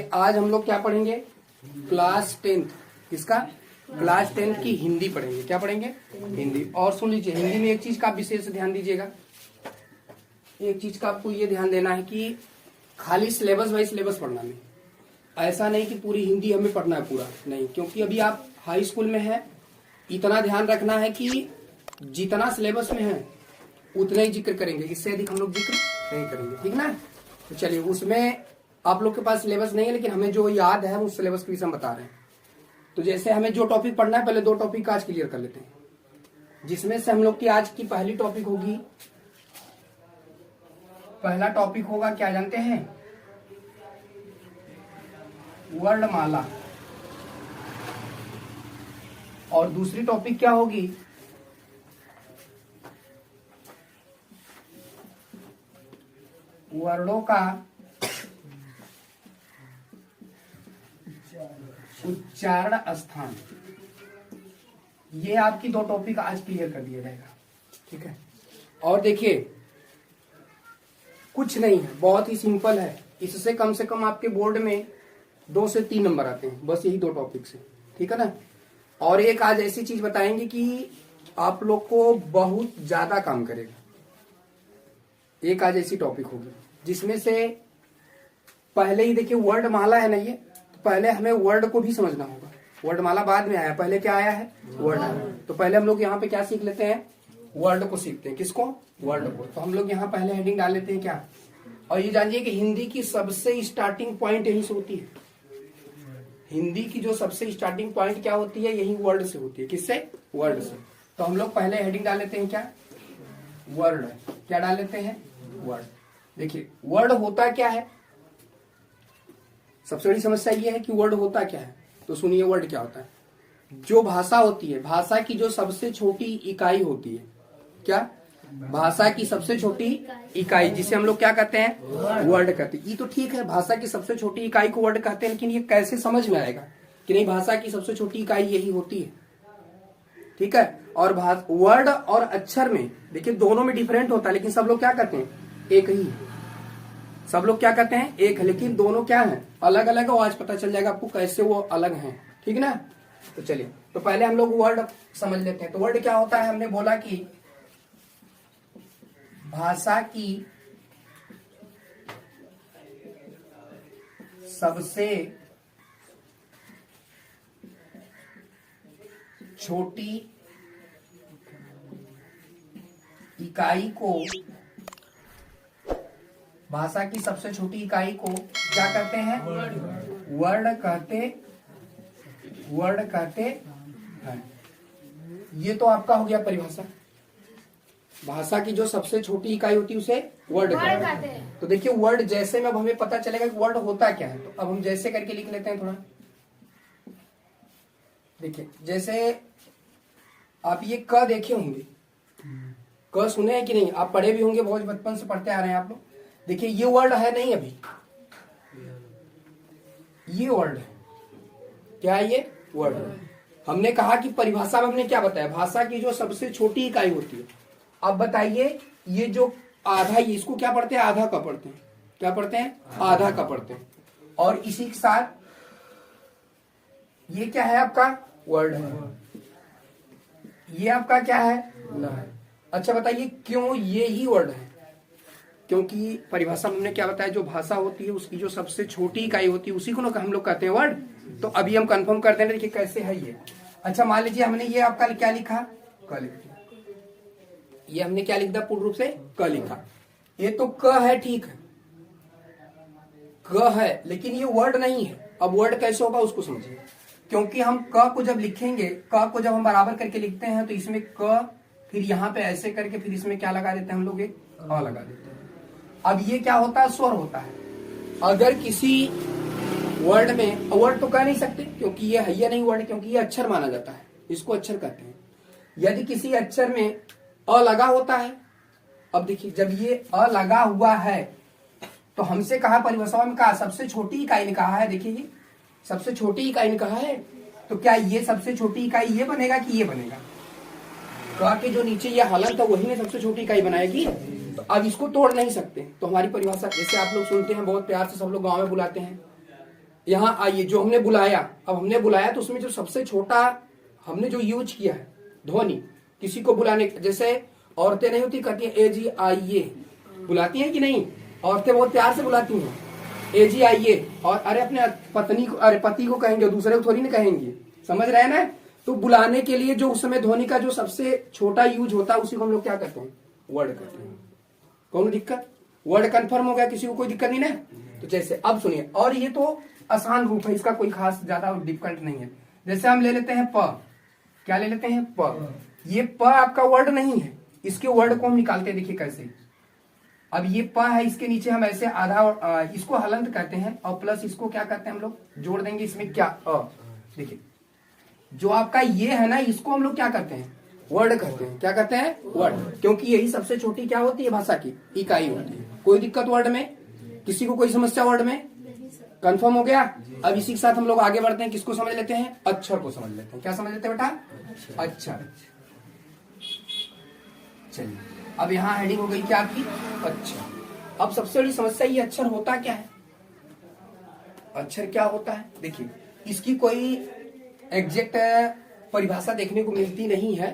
चलिए आज हम लोग क्या पढ़ेंगे, क्लास 10th। किसका? क्लास 10th की हिंदी पढ़ेंगे। क्या पढ़ेंगे? हिंदी। और सुन लीजिए, हिंदी में एक चीज का विशेष ध्यान दीजिएगा। एक चीज का आपको ये ध्यान देना है कि खाली सिलेबस वाइज सिलेबस पढ़ना नहीं। ऐसा नहीं कि पूरी हिंदी हमें पढ़ना है पूरा, नहीं, क्योंकि अभी आप हाई स्कूल में है। इतना ध्यान रखना है कि जितना सिलेबस में है उतना ही जिक्र करेंगे, इससे अधिक हम लोग जिक्र नहीं करेंगे, ठीक ना। तो चलिए, उसमें आप लोग के पास सिलेबस नहीं है, लेकिन हमें जो याद है उस सिलेबस के विषय हम बता रहे हैं। तो जैसे हमें जो टॉपिक पढ़ना है, पहले 2 टॉपिक आज क्लियर कर लेते हैं, जिसमें से हम लोग की आज की पहली टॉपिक होगी, पहला टॉपिक होगा क्या जानते हैं? वर्णमाला। और दूसरी टॉपिक क्या होगी? वर्णों का उच्चारण स्थान। ये आपकी 2 टॉपिक आज क्लियर कर दिया जाएगा, ठीक है। और देखिए, कुछ नहीं है, बहुत ही सिंपल है। इससे कम से कम आपके बोर्ड में 2 से 3 नंबर आते हैं, बस यही 2 टॉपिक से, ठीक है ना। और एक आज ऐसी चीज बताएंगे कि आप लोग को बहुत ज्यादा काम करेगा। एक आज ऐसी टॉपिक होगी जिसमें से पहले ही देखिए, वर्णमाला है ना, ये तो पहले हमें वर्ड को भी समझना होगा। वर्णमाला बाद में आया, पहले क्या आया है? वर्ड। तो पहले हम लोग यहाँ पे क्या सीख लेते हैं? वर्ड को सीखते हैं। किसको? वर्ड को। तो हम लोग यहाँ पहले हेडिंग डाल लेते हैं क्या। और ये जानिए कि हिंदी की सबसे स्टार्टिंग पॉइंट यहीं से होती है। हिंदी की जो सबसे स्टार्टिंग पॉइंट क्या होती है? यही वर्ड से होती है। किससे? वर्ड से। तो हम लोग पहले हेडिंग डाल लेते हैं क्या? वर्ड। क्या डाल लेते हैं? वर्ड। देखिए, वर्ड होता क्या है? सबसे बड़ी समस्या ये है कि वर्ड होता क्या है। तो सुनिए, वर्ड क्या होता है? जो भाषा होती है, भाषा की जो सबसे छोटी इकाई होती है। क्या? भाषा की सबसे छोटी इकाई, जिसे हम लोग क्या कहते हैं? वर्ड कहते हैं। ये तो ठीक है, भाषा की सबसे छोटी इकाई को वर्ड कहते हैं, लेकिन ये कैसे समझ में आएगा कि नहीं, भाषा की सबसे छोटी इकाई यही होती है, ठीक है। और वर्ड और अक्षर में देखिए, दोनों में डिफरेंट होता है, लेकिन सब लोग क्या कहते हैं? एक ही है। सब लोग क्या कहते हैं? एक है, लेकिन दोनों क्या है? अलग अलग है। आज पता चल जाएगा आपको कैसे वो अलग हैं, ठीक ना। तो चलिए, तो पहले हम लोग वर्ड समझ लेते हैं। तो वर्ड क्या होता है? हमने बोला कि भाषा की सबसे छोटी इकाई को, भाषा की सबसे छोटी इकाई को क्या कहते हैं? वर्ड कहते हैं। ये तो आपका हो गया परिभाषा। भाषा की जो सबसे छोटी इकाई होती है उसे वर्ड कहते हैं। तो देखिए, वर्ड जैसे में अब हमें पता चलेगा कि वर्ड होता क्या है। तो अब हम जैसे करके लिख लेते हैं थोड़ा। देखिए, जैसे आप ये क देखे होंगे, क सुने हैं कि नहीं? आप पढ़े भी होंगे, बहुत बचपन से पढ़ते आ रहे हैं आप लोग। देखिए, ये वर्ड है नहीं, अभी ये वर्ड है। क्या है ये? वर्ड है। हमने कहा कि परिभाषा में हमने क्या बताया? भाषा की जो सबसे छोटी इकाई होती है। अब बताइए, ये जो आधा, ये इसको क्या पढ़ते हैं? आधा का पढ़ते हैं। क्या पढ़ते हैं? आधा का पढ़ते हैं। और इसी के साथ ये क्या है? आपका वर्ड है। ये आपका क्या है? है। अच्छा बताइए, क्यों ये ही वर्ड है? क्योंकि परिभाषा में हमने क्या बताया? जो भाषा होती है उसकी जो सबसे छोटी इकाई होती है उसी को हम लोग कहते हैं वर्ड। तो अभी हम कंफर्म करते हैं, देखिए कैसे है ये। अच्छा, मान लीजिए हमने ये आपका क्या लिखा? क लिख दिया। ये हमने क्या लिख दिया? पूर्ण रूप से क लिखा। ये तो क है, ठीक है, क है, लेकिन ये वर्ड नहीं है। अब वर्ड कैसे होगा उसको समझिए। क्योंकि हम क को जब लिखेंगे, क को जब हम बराबर करके लिखते हैं, तो इसमें क, फिर यहाँ पे ऐसे करके, फिर इसमें क्या लगा देते हैं हम लोग? एक अ लगा देते हैं। अब ये क्या होता है? स्वर होता है। अगर किसी वर्ड में, वर्ड तो कह नहीं सकते क्योंकि ये है या नहीं वर्ड, क्योंकि ये अक्षर माना जाता है, इसको अक्षर कहते हैं। यदि किसी अक्षर में अ लगा होता है, अब देखिए, जब ये अ लगा हुआ है तो हमसे कहा, परिभाषा में कहा सबसे छोटी इकाई ने कहा है। देखिए, ये सबसे छोटी इकाई ने कहा है, तो क्या ये सबसे छोटी इकाई ये बनेगा कि ये बनेगा? क के जो नीचे ये हलंत है वही में सबसे छोटी इकाई बनाएगी। तो अब इसको तोड़ नहीं सकते। तो हमारी परिभाषा, जैसे आप लोग सुनते हैं बहुत प्यार से, सब लोग गांव में बुलाते हैं यहाँ आइए, जो हमने बुलाया, अब हमने बुलाया तो उसमें जो सबसे छोटा हमने जो यूज किया है ध्वनि, किसी को बुलाने, जैसे औरतें नहीं होती, कहती है ए जी आइए, बुलाती हैं कि नहीं? औरतें बहुत प्यार से बुलाती हैं ए जी आइए, और अरे अपने पत्नी को, अरे पति को कहेंगे, दूसरे को थोड़ी ना कहेंगे, समझ रहे हैं ना? तो बुलाने के लिए जो उस समय ध्वनि का जो सबसे छोटा यूज होता है उसी को हम लोग क्या करते हैं? वर्ड करते हैं। कौन दिक्कत? वर्ड कंफर्म हो गया, किसी को कोई दिक्कत नहीं ना? तो जैसे अब सुनिए, और ये तो आसान रूप है, इसका कोई खास ज्यादा डिफिकल्ट नहीं है। जैसे हम ले लेते हैं प, क्या ले लेते हैं? प। ये प आपका वर्ड नहीं है, इसके वर्ड को हम निकालते हैं, देखिए कैसे। अब ये प है, इसके नीचे हम ऐसे आधा इसको हलंत करते हैं और प्लस इसको क्या करते हैं हम लोग? जोड़ देंगे इसमें क्या? अ। देखिए जो आपका ये है ना, इसको हम लोग क्या करते हैं? वर्ड कहते हैं। क्या कहते हैं? वर्ड, क्योंकि यही सबसे छोटी क्या होती है? भाषा की इकाई होती है। कोई दिक्कत वर्ड में? किसी को कोई समस्या वर्ड में? कंफर्म हो गया? अब इसी के साथ हम लोग आगे बढ़ते हैं, किसको समझ लेते हैं? अक्षर को समझ लेते हैं। क्या समझ लेते हैं बेटा? अक्षर। चलिए अब यहाँ हेडिंग हो गई क्या आपकी? अक्षर। अब सबसे बड़ी समस्या ये अक्षर होता क्या है? अक्षर क्या होता है? देखिए इसकी कोई एग्जैक्ट परिभाषा देखने को मिलती नहीं है,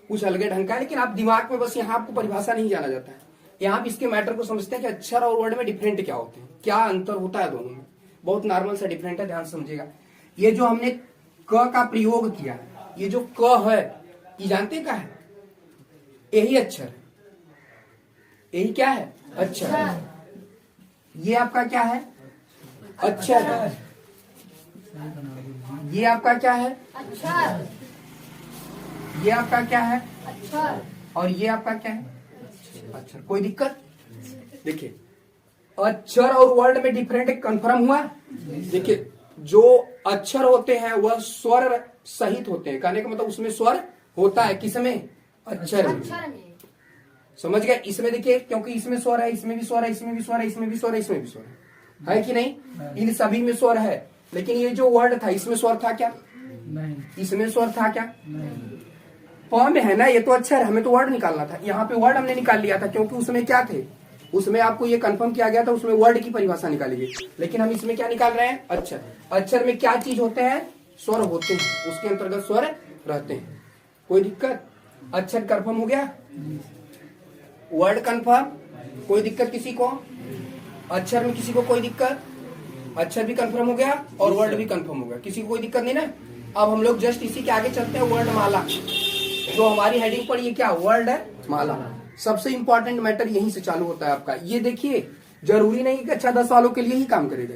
कुछ अलगे ढंग का है, लेकिन आप दिमाग में बस यहाँ आपको परिभाषा नहीं जाना जाता है, यहाँ पे इसके मैटर को समझते हैं कि अक्षर और वर्ड में डिफरेंट क्या होते हैं, क्या अंतर होता है दोनों में। बहुत नॉर्मल सा डिफरेंट है, ध्यान से समझिएगा। ये जो हमने क का प्रयोग किया, ये जो क है, ये जानते क्या है? यही अक्षर है, यही क्या है? अक्षर। ये आपका क्या है? अक्षर है। ये आपका क्या है? अक्षर। ये आपका क्या है? अक्षर। और ये आपका क्या है? अक्षर। कोई दिक्कत? देखिए अक्षर और वर्ड में डिफरेंट कंफर्म हुआ। देखिए जो अक्षर होते हैं वह स्वर सहित होते हैं, कहने का मतलब उसमें स्वर होता है, किसमें? अक्षर में। समझ गए? इसमें देखिए, क्योंकि इसमें स्वर है, इसमें भी स्वर है, इसमें भी स्वर है, इसमें भी स्वर है, इसमें भी स्वर है कि नहीं? इन सभी में स्वर है, लेकिन ये जो वर्ड था इसमें स्वर था क्या? नहीं। इसमें स्वर था क्या? नहीं। प में है ना, ये तो अक्षर है, हमें तो वर्ड निकालना था। यहाँ पे वर्ड हमने निकाल लिया था, क्योंकि उसमें क्या थे? उसमें आपको ये कंफर्म किया गया था, उसमें वर्ड की परिभाषा निकाली गई, लेकिन हम इसमें क्या निकाल रहे हैं? अक्षर। अक्षर में क्या चीज होते हैं? स्वर होते हैं, उसके अंतर्गत स्वर रहते हैं। कोई दिक्कत? अक्षर कंफर्म हो गया? Word confirm? कोई दिक्कत किसी को? अक्षर में किसी को कोई दिक्कत? अक्षर भी कंफर्म हो गया और वर्ड भी कंफर्म हो गया, किसी को कोई दिक्कत नहीं ना? अब हम लोग जस्ट इसी के आगे चलते हैं, वर्ड माला। जो हमारी हेडिंग पर ये क्या? वर्ड है माला। सबसे इंपॉर्टेंट मैटर यहीं से चालू होता है आपका। ये देखिए जरूरी नहीं कि अच्छा 10 वालों के लिए ही काम करेगा,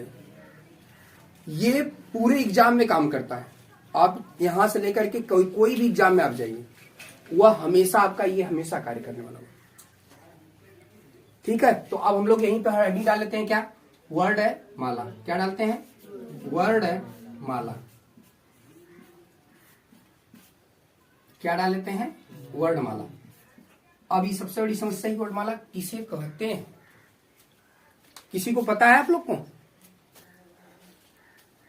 ये पूरे एग्जाम में काम करता है। आप यहां से लेकर के कोई भी एग्जाम में आप जाइए, वह हमेशा आपका ये हमेशा कार्य करने वाला होगा। ठीक है, तो अब हम लोग यहीं पर हेडिंग डाल लेते हैं, क्या? वर्ड है माला। क्या डालते हैं? वर्ड है माला। क्या डाल लेते हैं? वर्ड माला। अब ये सबसे बड़ी समस्या ही वर्ड माला किसे कहते हैं? किसी को पता है आप लोग को?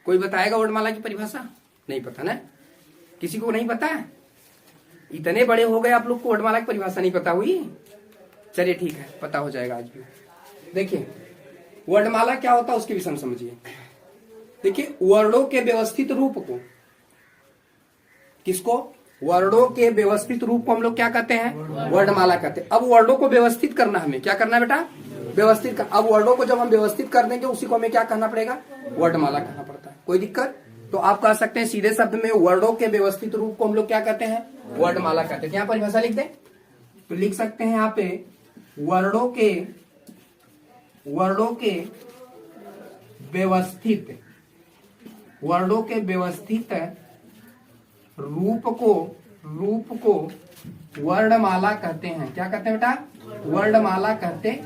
कोई बताएगा वर्ड माला की परिभाषा? नहीं पता ना? किसी को नहीं पता है? इतने बड़े हो गए आप लोग को वर्ड माला की परिभाषा नहीं पता हुई? चलिए ठीक है, पता हो जाएगा आज भी। देखिए वर्णमाला क्या होता है उसके विषय में समझिए। देखिए वर्णों के व्यवस्थित रूप को, किसको? वर्णों के व्यवस्थित रूप को हम लोग क्या कहते हैं? वर्णमाला कहते हैं। अब वर्णों को व्यवस्थित करना, हमें क्या करना है बेटा? व्यवस्थित कर। अब वर्णों को जब हम व्यवस्थित कर देंगे उसी को हमें क्या कहना पड़ेगा? वर्णमाला कहना पड़ता है। कोई दिक्कत? तो आप कह सकते हैं सीधे शब्द में वर्णों के व्यवस्थित रूप को हम लोग क्या कहते हैं? वर्णमाला कहते हैं। यहाँ परिभाषा लिख दें तो लिख सकते हैं यहाँ पे वर्णों के व्यवस्थित रूप को वर्णमाला कहते हैं। क्या कहते हैं बेटा? वर्णमाला कहते हैं।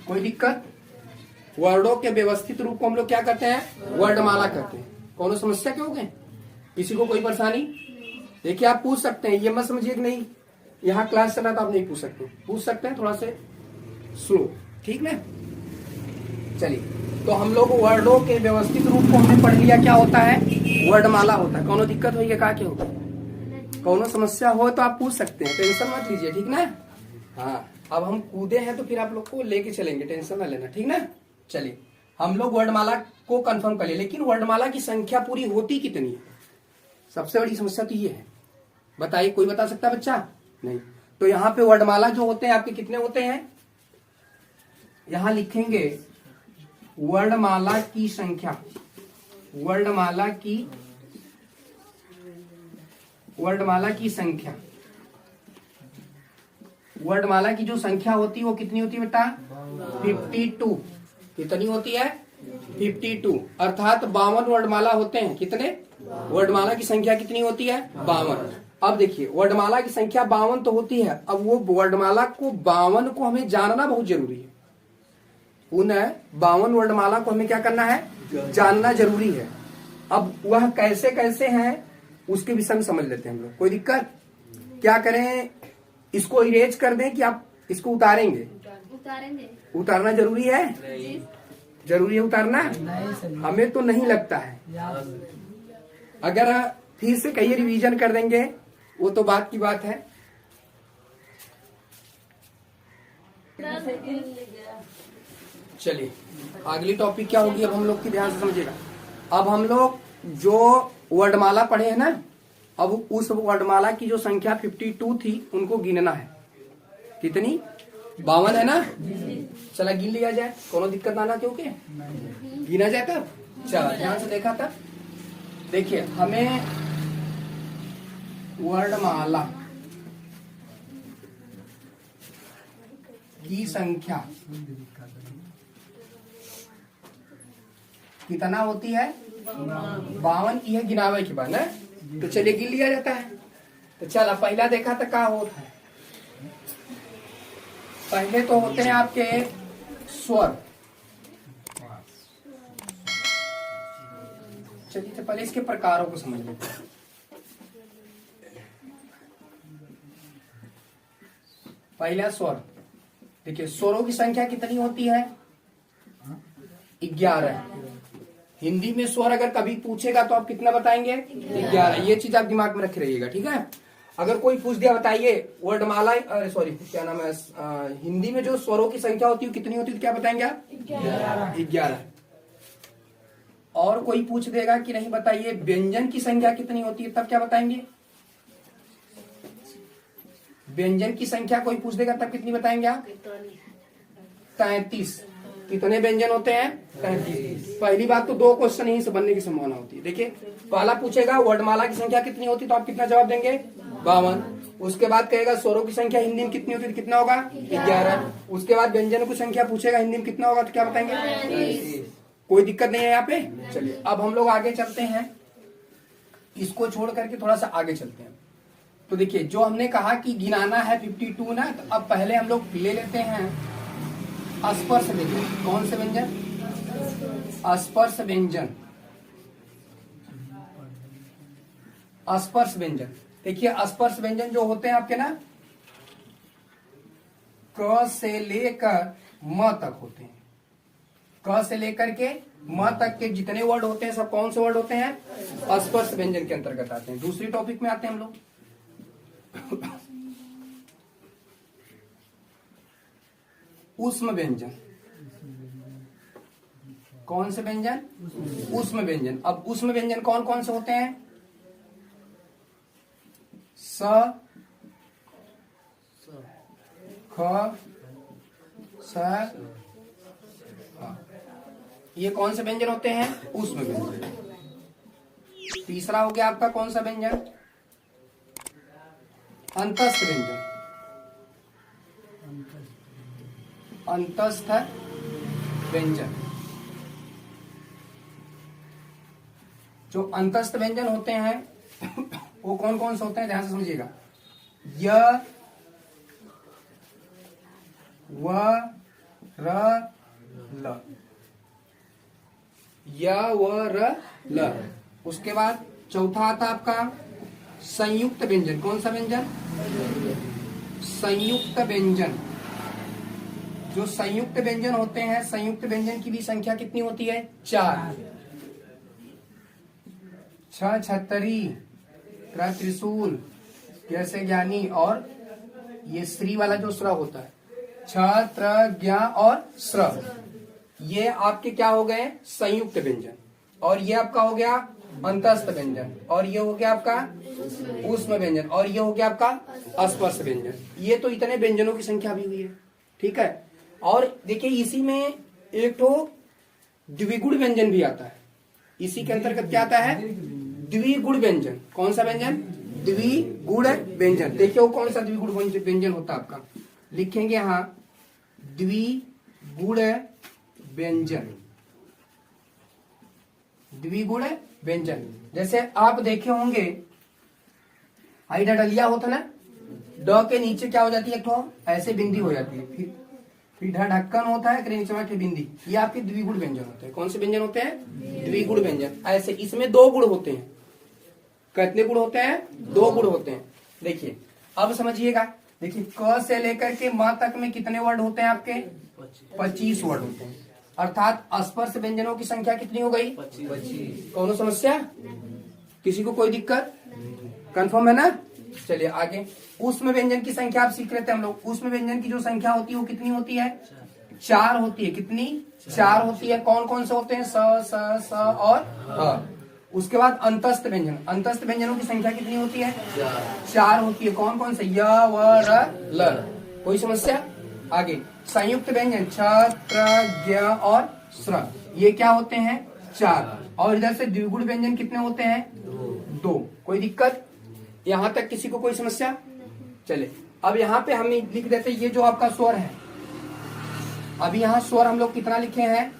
कोई दिक्कत? वर्णों के व्यवस्थित रूप को हम लोग क्या कहते हैं? वर्णमाला कहते हैं। कौन समस्या क्यों गए? किसी को कोई परेशानी? देखिए आप पूछ सकते हैं, ये मत समझिए कि नहीं यहाँ क्लास चला तो आप नहीं पूछ सकते हैं, थोड़ा से स्लो, ठीक ना? चलिए तो हम लोग वर्णों के व्यवस्थित रूप को हमने पढ़ लिया, क्या होता है? वर्णमाला होता है। कौनो दिक्कत हुई है? क्या होगा? कौनो समस्या हो तो आप पूछ सकते हैं, टेंशन मत लीजिए, ठीक ना? हाँ अब हम कूदे हैं तो फिर आप लोग को लेके चलेंगे, टेंशन ना लेना, ठीक ना। चलिए हम लोग वर्णमाला को कंफर्म कर लिए, लेकिन वर्णमाला की संख्या पूरी होती कितनी है, सबसे बड़ी समस्या तो ये है। बताइए, कोई बता सकता है बच्चा? नहीं। तो यहाँ पे वर्णमाला जो होते हैं आपके कितने होते हैं, यहां लिखेंगे वर्णमाला की संख्या, वर्णमाला की संख्या, वर्णमाला की जो संख्या होती है वो कितनी होती है बेटा? 52। कितनी होती है? 52। अर्थात 52 वर्णमाला होते हैं। कितने? वर्णमाला की संख्या कितनी होती है? 52। अब देखिए वर्णमाला की संख्या 52 तो होती है, अब वो वर्णमाला को 52 को हमें जानना बहुत जरूरी है। पुनः 52 वर्णमाला को हमें क्या करना है? जानना जरूरी है। अब वह कैसे कैसे हैं उसके विषय में समझ लेते हैं हम लोग। कोई दिक्कत? क्या करें, इसको इरेज कर दें कि आप इसको उतारेंगे? उतारना जरूरी है? जरूरी है उतारना? हमें तो नहीं लगता है। अगर फिर से कहीं रिवीजन कर देंगे वो तो बात की बात है। चलिए अगली टॉपिक क्या होगी अब हम लोग की, ध्यान से समझिएगा। अब हम लोग जो वर्णमाला पढ़े हैं ना, अब उस वर्णमाला की जो संख्या 52 थी उनको गिनना है। कितनी? 52 है ना। चला गिन लिया जाए, कोनो दिक्कत ना क्योंकि गिना जाए तब। चला ध्यान से देखा तब। देखिए हमें वर्णमाला की संख्या कितना होती है? 52 की है गिनावे के बाद ना। तो चलिए गिन लिया जाता है। तो चला पहला देखा था क्या होता है। पहले तो होते हैं आपके स्वर। चलिए तो पहले इसके प्रकारों को समझ लेते हैं। पहला स्वर, देखिए स्वरों की संख्या कितनी होती है? 11। हिंदी में स्वर अगर कभी पूछेगा तो आप कितना बताएंगे? 11। ये चीज आप दिमाग में रखे रहिएगा, ठीक है। अगर कोई पूछ दिया बताइए वर्णमाला, सॉरी क्या नाम है, हिंदी में जो स्वरों की संख्या होती है कितनी होती है, तो क्या बताएंगे आप? 11। और कोई पूछ देगा कि नहीं बताइए व्यंजन की संख्या कितनी होती है, तब क्या बताएंगे? व्यंजन की संख्या कोई पूछ देगा तब कितनी बताएंगे आप? 33। कितने व्यंजन होते हैं? 33। पहली बात तो 2 क्वेश्चन यहीं से बनने की संभावना होती है। देखिए पहला पूछेगा वर्णमाला की संख्या कितनी होती है, तो आप कितना जवाब देंगे? 52। उसके बाद कहेगा स्वरों की संख्या हिंदी में कितनी होती है, कितना होगा? 11। उसके बाद व्यंजनों की संख्या पूछेगा हिंदी में कितना होगा, तो क्या बताएंगे? 33। कोई दिक्कत नहीं है यहाँ पे। चलिए अब हम लोग आगे चलते हैं, इसको छोड़ करके थोड़ा सा आगे चलते हैं। तो देखिए जो हमने कहा कि गिनाना है 52 ना, तो अब पहले हम लोग ले लेते हैं स्पर्श व्यंजन। कौन से व्यंजन? स्पर्श व्यंजन। स्पर्श व्यंजन, देखिए स्पर्श व्यंजन जो होते हैं आपके ना, क से लेकर म तक होते हैं। क से लेकर के म तक के जितने वर्ड होते हैं सब कौन से वर्ड होते हैं? स्पर्श व्यंजन के अंतर्गत आते हैं। दूसरी टॉपिक में आते हैं हम लोग। ऊष्म व्यंजन। कौन से व्यंजन? ऊष्म व्यंजन। अब ऊष्म व्यंजन कौन कौन से होते हैं? स, ख, स, ये कौन से व्यंजन होते हैं? ऊष्म व्यंजन। तीसरा हो गया आपका कौन सा व्यंजन? अंतस्थ व्यंजन। अंतस्थ व्यंजन। जो अंतस्थ व्यंजन होते हैं वो कौन कौन से होते हैं, ध्यान से समझिएगा। य, व, र, ल। य, व, र, ल। उसके बाद चौथा आता आपका संयुक्त व्यंजन। कौन सा व्यंजन? संयुक्त व्यंजन। जो संयुक्त व्यंजन होते हैं, संयुक्त व्यंजन की भी संख्या कितनी होती है? 4। छ, छतरी, त्रिशूल, जैसे ज्ञानी, और ये श्री वाला जो स्र होता है छ, त्र, ज्ञ और स्र, ये आपके क्या हो गए? संयुक्त व्यंजन। और ये आपका हो गया अंतस्थ व्यंजन, और ये हो गया आपका ऊष्म व्यंजन, और ये हो गया आपका स्पर्श व्यंजन। ये तो इतने व्यंजनों की संख्या भी हुई है, ठीक है। और देखिए इसी में एक तो द्विगुण व्यंजन भी आता है। इसी के अंतर्गत क्या आता है? द्विगुण व्यंजन। कौन सा व्यंजन? द्विगुण व्यंजन। देखिए वो कौन सा द्विगुण व्यंजन होता है आपका? लिखेंगे यहाँ द्विगुण व्यंजन। द्विगुण व्यंजन जैसे आप देखे होंगे आइडा डलिया होता ना, ड के नीचे क्या हो जाती है? तो ऐसे बिंदी हो जाती है, फिर ढक्कन होता है, नीचे की बिंदी। ये आपके द्विगुण व्यंजन होते हैं। कौन से व्यंजन होते हैं? द्विगुण व्यंजन। ऐसे इसमें दो गुण होते हैं। कितने गुण होते हैं? दो गुण होते हैं। देखिए अब समझिएगा, देखिए क से लेकर के म तक में कितने वर्ड होते हैं आपके? 25 वर्ड होते हैं। अर्थात स्पर्श व्यंजनों की संख्या कितनी हो गई? 25। कौन समस्या? किसी को कोई दिक्कत? कंफर्म है ना? चलिए आगे। ऊष्म व्यंजन की संख्या आप सीख रहे थे हम लोग। ऊष्म व्यंजन की जो संख्या होती है वो कितनी होती है? 4 होती है। कितनी? 4 होती है। कौन कौन से होते हैं? स और ह। उसके बाद अंतस्थ व्यंजन। अंतस्थ व्यंजनों की संख्या कितनी होती है? 4 होती है। कौन कौन से? य, व, र, ल। कोई समस्या? आगे संयुक्त व्यंजन छ, त्र, ज्ञ और स्र, ये क्या होते हैं? 4। और इधर से द्विगुण व्यंजन कितने होते हैं? 2। कोई दिक्कत? यहां तक किसी को कोई समस्या? चले अब यहाँ पे हम लिख देते ये जो आपका स्वर है। अभी यहाँ स्वर हम लोग कितना लिखे हैं?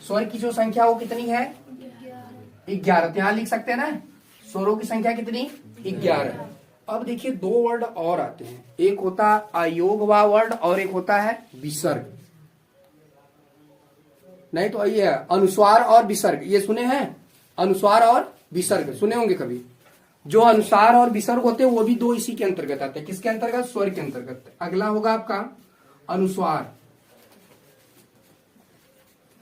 स्वर की जो संख्या वो कितनी है? 11। यहाँ लिख सकते हैं ना, स्वरों की संख्या कितनी? 11। अब देखिए दो वर्ड और आते हैं। एक होता अयोगवा वर्ड और एक होता है विसर्ग। नहीं तो ये अनुस्वार और विसर्ग, ये सुने हैं? अनुस्वार और विसर्ग सुने होंगे कभी। जो अनुस्वार और विसर्ग होते हैं वो भी दो इसी के अंतर्गत आते हैं। किसके अंतर्गत? स्वर के अंतर्गत। अगला होगा आपका अनुस्वार।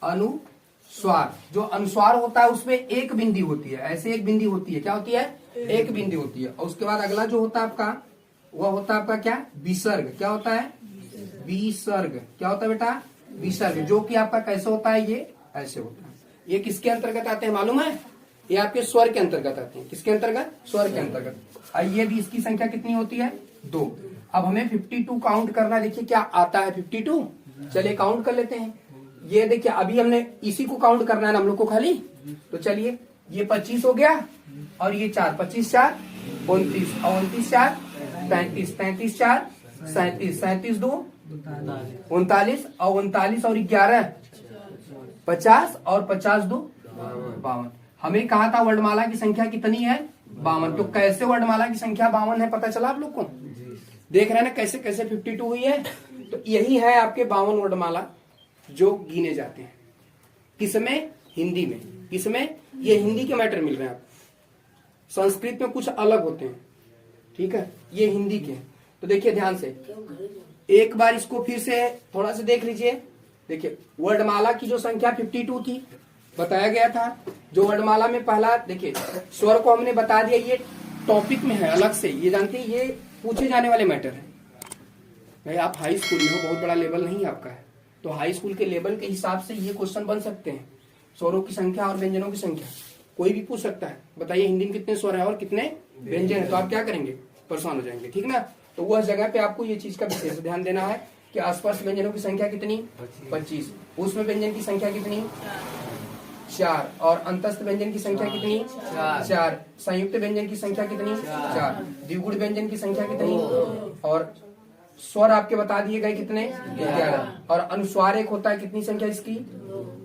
अनुस्वार, जो अनुस्वार होता है उसमें एक बिंदी होती है, ऐसे एक बिंदी होती है। क्या होती है? एक बिंदी होती है। और उसके बाद अगला जो होता है आपका वह होता है आपका क्या? विसर्ग। क्या होता है? विसर्ग। क्या होता है बेटा? विसर्ग, जो कि आपका कैसे होता है? ये ऐसे होता है। ये किसके अंतर्गत आते हैं मालूम है? ये आपके स्वर के अंतर्गत आते हैं। किसके अंतर्गत? स्वर के अंतर्गत। ये भी इसकी संख्या कितनी होती है? 2। अब हमें 52 काउंट करना। देखिए क्या आता है 52। चलिए काउंट कर लेते हैं। ये देखिए अभी हमने इसी को काउंट करना है ना हम लोग को खाली। तो चलिए ये 25 हो गया और ये 4, 25 4 29, 29 4 35, 35 4 37, 37 2 39 और 39 और 11 50 और 50 2 52। हमें कहा था वर्णमाला की संख्या कितनी है? 52। तो कैसे वर्णमाला की संख्या 52 है पता चला आप लोग को? देख रहे हैं ना कैसे कैसे 52 हुई है। तो यही है आपके 52 वर्णमाला जो गिने जाते हैं। किसमें? हिंदी में। किसमें? ये हिंदी के मैटर मिल रहे हैं आप। संस्कृत में कुछ अलग होते हैं, ठीक है, ये हिंदी के। तो देखिए ध्यान से एक बार इसको फिर से थोड़ा सा देख लीजिए। देखिए वर्णमाला की जो संख्या 52 थी बताया गया था। जो वर्णमाला में पहला देखिए स्वर को हमने बता दिया, ये टॉपिक में है अलग से, ये जानते हैं, ये पूछे जाने वाले मैटर है। भाई आप हाई स्कूल में हो, बहुत बड़ा लेवल नहीं आपका है, तो हाई स्कूल के लेवल के हिसाब से ये क्वेश्चन बन सकते हैं। स्वरों की संख्या और व्यंजनों की संख्या कोई भी पूछ सकता है। बताइए हिंदी में कितने स्वर है और कितने व्यंजन है, तो आप क्या करेंगे? परेशान हो जाएंगे, ठीक ना। तो वह जगह पे आपको ये चीज का विशेष ध्यान देना है कि आसपास व्यंजनों की संख्या कितनी? 25। उसमें व्यंजन की संख्या कितनी? 4। और अंतस्थ व्यंजन की संख्या कितनी? 4। संयुक्त व्यंजन की संख्या कितनी? 4। द्विगुण व्यंजन की संख्या कितनी? और स्वर आपके बता दिए गए कितने? 11। और अनुस्वार एक होता है, कितनी संख्या इसकी?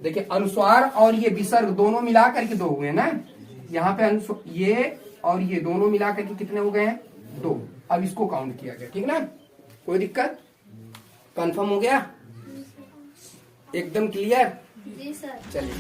देखिए अनुस्वार और ये विसर्ग दोनों मिला करके 2 हुए ना। यहाँ पे ये और ये दोनों मिला करके कितने हो गए हैं? 2। अब इसको काउंट किया गया, ठीक ना। कोई दिक्कत? कंफर्म हो गया? एकदम क्लियर? जी सर। चलिए